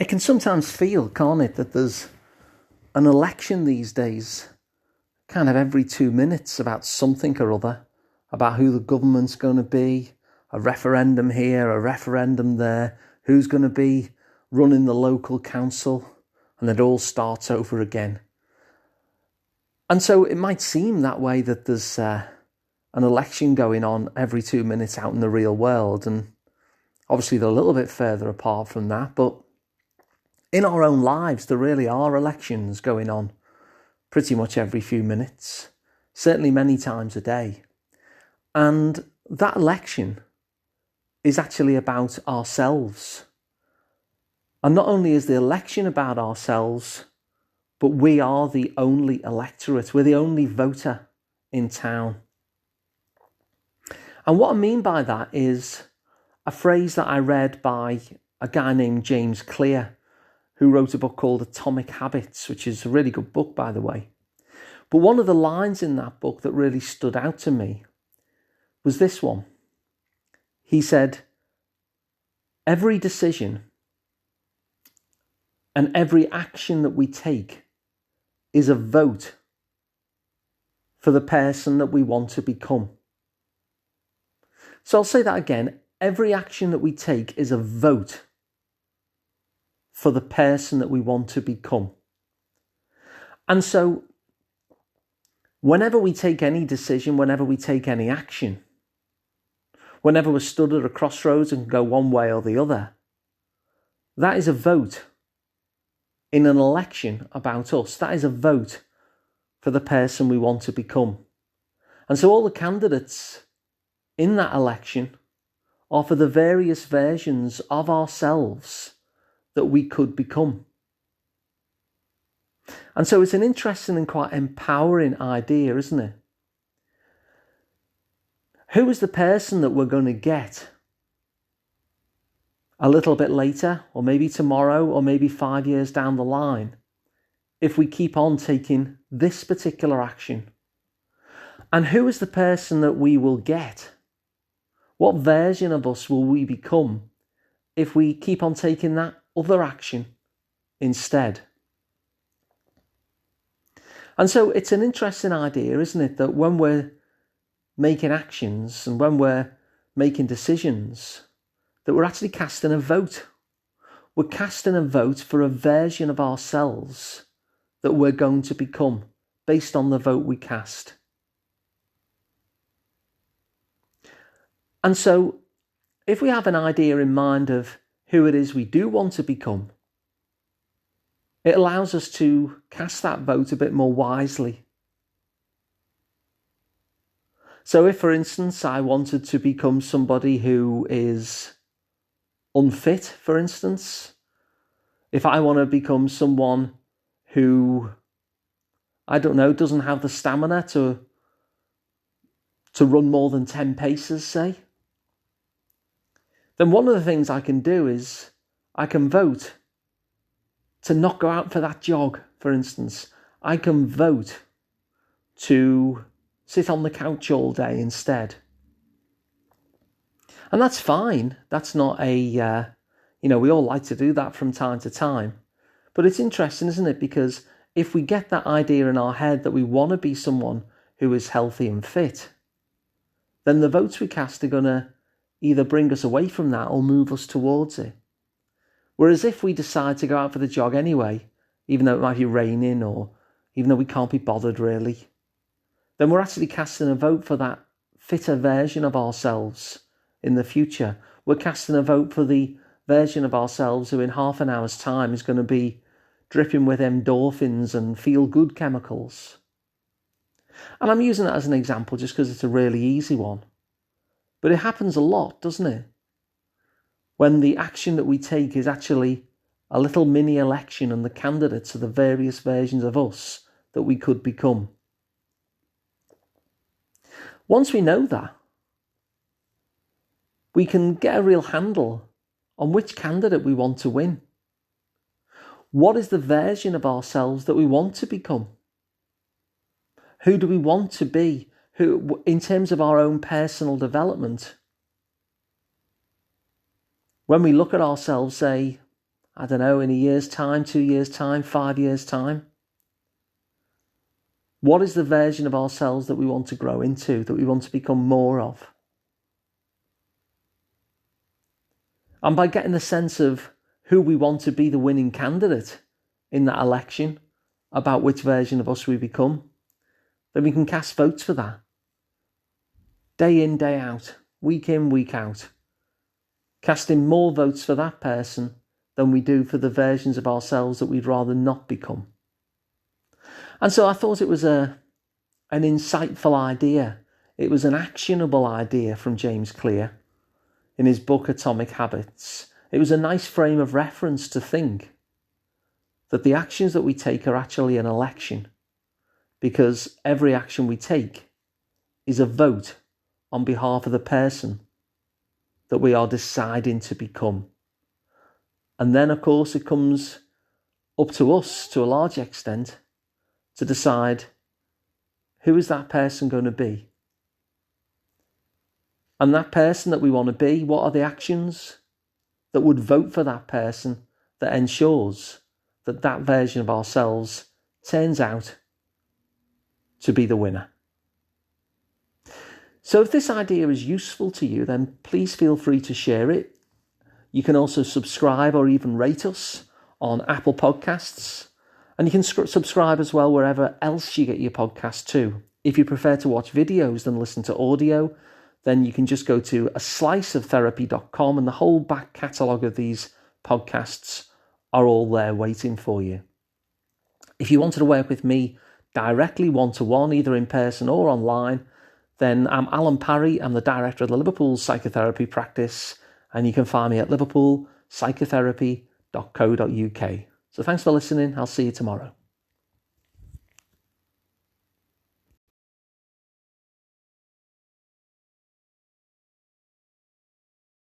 It can sometimes feel, can't it, that there's an election these days, kind of every 2 minutes, about something or other, about who the government's going to be, a referendum here, a referendum there, who's going to be running the local council, and it all starts over again. And so it might seem that way, that there's an election going on every 2 minutes out in the real world, and obviously they're a little bit further apart from that, but in our own lives there really are elections going on pretty much every few minutes, certainly many times a day. And that election is actually about ourselves. And not only is the election about ourselves, but we are the only electorate, we're the only voter in town. And what I mean by that is a phrase that I read by a guy named James Clear, who wrote a book called Atomic Habits, which is a really good book, by the way. But one of the lines in that book that really stood out to me was this one. He said, every decision and every action that we take is a vote for the person that we want to become. So I'll say that again. Every action that we take is a vote for the person that we want to become. And so whenever we take any decision, whenever we take any action, whenever we're stood at a crossroads and go one way or the other, that is a vote in an election about us. That is a vote for the person we want to become. And so all the candidates in that election are for the various versions of ourselves that we could become. And so it's an interesting and quite empowering idea, isn't it? Who is the person that we're going to get a little bit later, or maybe tomorrow, or maybe 5 years down the line, if we keep on taking this particular action? And who is the person that we will get? What version of us will we become if we keep on taking that other action instead? And so it's an interesting idea, isn't it, that when we're making actions and when we're making decisions, that we're actually casting a vote. We're casting a vote for a version of ourselves that we're going to become based on the vote we cast. And so if we have an idea in mind of who it is we do want to become, it allows us to cast that vote a bit more wisely. So if, for instance, I wanted to become somebody who is unfit, for instance, if I want to become someone who, I don't know, doesn't have the stamina to run more than 10 paces, say, then one of the things I can do is I can vote to not go out for that jog, for instance. I can vote to sit on the couch all day instead. And that's fine. That's not a, we all like to do that from time to time. But it's interesting, isn't it? Because if we get that idea in our head that we want to be someone who is healthy and fit, then the votes we cast are going to either bring us away from that or move us towards it. Whereas if we decide to go out for the jog anyway, even though it might be raining or even though we can't be bothered really, then we're actually casting a vote for that fitter version of ourselves in the future. We're casting a vote for the version of ourselves who in half an hour's time is going to be dripping with endorphins and feel-good chemicals. And I'm using that as an example just because it's a really easy one. But it happens a lot, doesn't it? When the action that we take is actually a little mini election and the candidates are the various versions of us that we could become. Once we know that, we can get a real handle on which candidate we want to win. What is the version of ourselves that we want to become? Who do we want to be? Who, in terms of our own personal development, when we look at ourselves, say, I don't know, in a year's time, 2 years' time, 5 years' time? What is the version of ourselves that we want to grow into, that we want to become more of? And by getting the sense of who we want to be the winning candidate in that election, about which version of us we become, then we can cast votes for that. Day in, day out, week in, week out. Casting more votes for that person than we do for the versions of ourselves that we'd rather not become. And so I thought it was an insightful idea. It was an actionable idea from James Clear in his book Atomic Habits. It was a nice frame of reference to think that the actions that we take are actually an election, because every action we take is a vote on behalf of the person that we are deciding to become. And then, of course, it comes up to us, to a large extent, to decide who is that person going to be. And that person that we want to be, what are the actions that would vote for that person that ensures that that version of ourselves turns out to be the winner? So if this idea is useful to you, then please feel free to share it. You can also subscribe or even rate us on Apple Podcasts. And you can subscribe as well wherever else you get your podcast too. If you prefer to watch videos than listen to audio, then you can just go to asliceoftherapy.com and the whole back catalogue of these podcasts are all there waiting for you. If you wanted to work with me directly one-to-one, either in person or online, then I'm Alun Parry. I'm the director of the Liverpool Psychotherapy practice, and you can find me at liverpoolpsychotherapy.co.uk. So thanks for listening. I'll see you tomorrow.